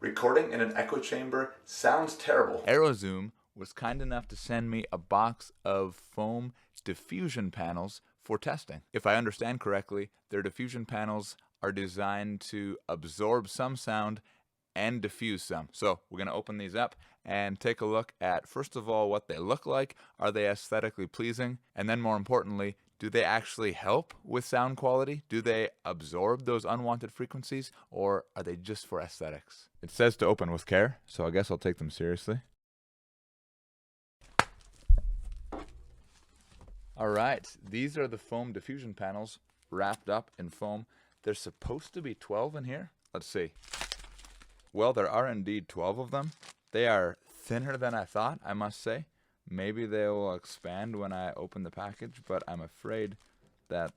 Recording in an echo chamber sounds terrible. Arrowzoom was kind enough to send me a box of foam diffusion panels for testing. If I understand correctly, their diffusion panels are designed to absorb some sound and diffuse some. So we're going to open these up and take a look at, first of all, what they look like. Are they aesthetically pleasing? And then more importantly, do they actually help with sound quality? Do they absorb those unwanted frequencies, or are they just for aesthetics? It says to open with care, so I guess I'll take them seriously. All right, these are the foam diffusion panels wrapped up in foam. There's supposed to be 12 in here. Let's see. Well, there are indeed 12 of them. They are thinner than I thought, I must say. Maybe they will expand when I open the package, but I'm afraid that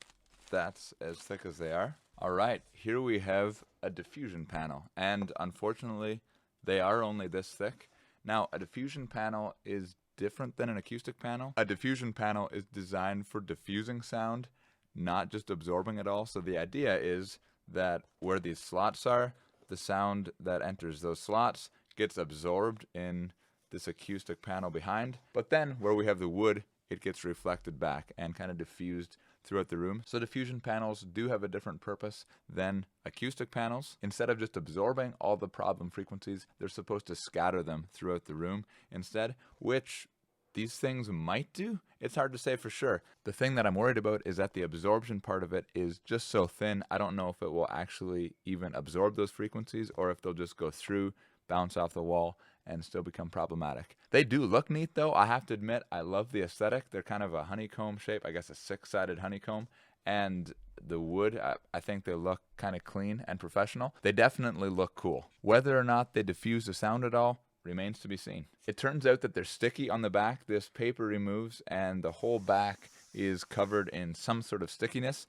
that's as thick as they are. All right, here we have a diffusion panel, and unfortunately, they are only this thick. Now, a diffusion panel is different than an acoustic panel. A diffusion panel is designed for diffusing sound, not just absorbing it all. So the idea is that where these slots are, the sound that enters those slots gets absorbed in this acoustic panel behind, but then where we have the wood, it gets reflected back and kind of diffused throughout the room. So diffusion panels do have a different purpose than acoustic panels. Instead of just absorbing all the problem frequencies, they're supposed to scatter them throughout the room instead, which these things might do. It's hard to say for sure. The thing that I'm worried about is that the absorption part of it is just so thin. I don't know if it will actually even absorb those frequencies or if they'll just go through, bounce off the wall, and still become problematic. They do look neat though. I have to admit, I love the aesthetic. They're kind of a honeycomb shape, I guess a 6-sided honeycomb. And the wood, I think they look kind of clean and professional. They definitely look cool. Whether or not they diffuse the sound at all remains to be seen. It turns out that they're sticky on the back. This paper removes and the whole back is covered in some sort of stickiness.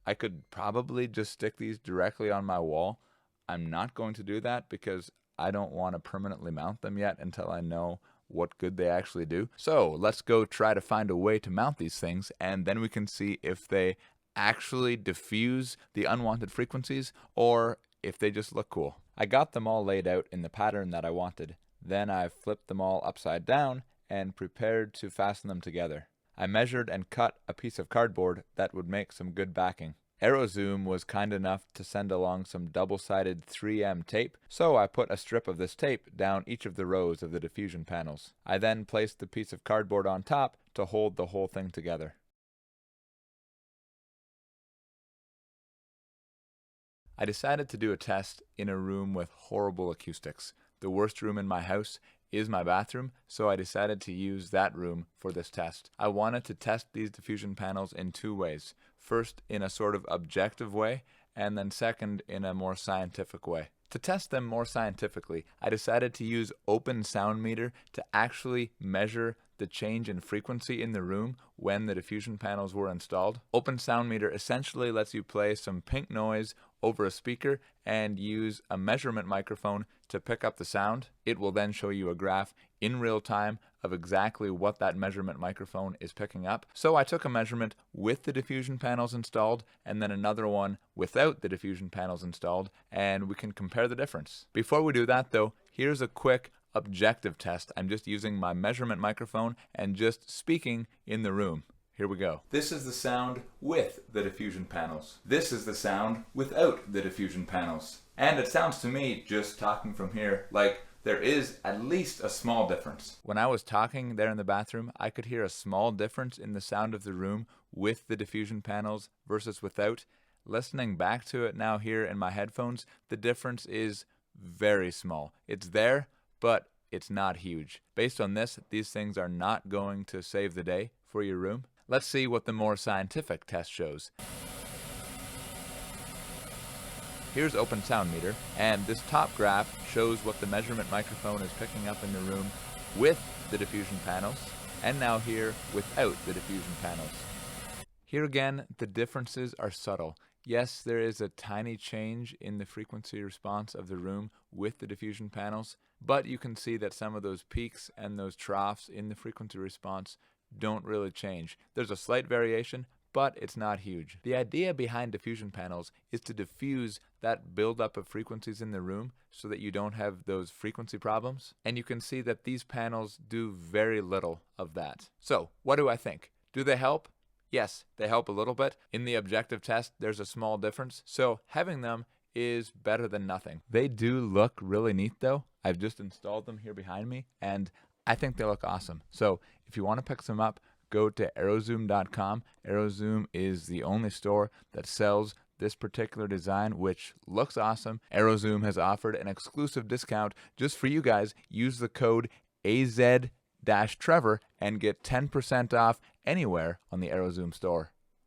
I could probably just stick these directly on my wall. I'm not going to do that because I don't want to permanently mount them yet until I know what good they actually do. So let's go try to find a way to mount these things, and then we can see if they actually diffuse the unwanted frequencies or if they just look cool. I got them all laid out in the pattern that I wanted. Then I flipped them all upside down and prepared to fasten them together. I measured and cut a piece of cardboard that would make some good backing. Arrowzoom was kind enough to send along some double-sided 3M tape, so I put a strip of this tape down each of the rows of the diffusion panels. I then placed the piece of cardboard on top to hold the whole thing together. I decided to do a test in a room with horrible acoustics. The worst room in my house is my bathroom, so I decided to use that room for this test. I wanted to test these diffusion panels in two ways. First, in a sort of objective way, and then second, in a more scientific way. To test them more scientifically, I decided to use Open Sound Meter to actually measure the change in frequency in the room when the diffusion panels were installed. Open Sound Meter essentially lets you play some pink noise over a speaker and use a measurement microphone to pick up the sound. It will then show you a graph in real time of exactly what that measurement microphone is picking up. So I took a measurement with the diffusion panels installed and then another one without the diffusion panels installed, and we can compare the difference. Before we do that though, here's a quick objective test. I'm just using my measurement microphone and just speaking in the room. Here we go. This is the sound with the diffusion panels. This is the sound without the diffusion panels. And it sounds to me, just talking from here, like there is at least a small difference. When I was talking there in the bathroom, I could hear a small difference in the sound of the room with the diffusion panels versus without. Listening back to it now here in my headphones, the difference is very small. It's there, but it's not huge. Based on this, these things are not going to save the day for your room. Let's see what the more scientific test shows. Here's Open Sound Meter, and this top graph shows what the measurement microphone is picking up in the room with the diffusion panels, and now here without the diffusion panels. Here again, the differences are subtle. Yes, there is a tiny change in the frequency response of the room with the diffusion panels, but you can see that some of those peaks and those troughs in the frequency response don't really change. There's a slight variation, but it's not huge. The idea behind diffusion panels is to diffuse that buildup of frequencies in the room so that you don't have those frequency problems. And you can see that these panels do very little of that. So, what do I think? Do they help? Yes, they help a little bit. In the objective test, there's a small difference. So, having them is better than nothing. They do look really neat though. I've just installed them here behind me, and I think they look awesome. So, if you want to pick some up, go to Arrowzoom.com. Arrowzoom is the only store that sells this particular design, which looks awesome. Arrowzoom has offered an exclusive discount just for you guys. Use the code AZ-Trevor and get 10% off anywhere on the Arrowzoom store.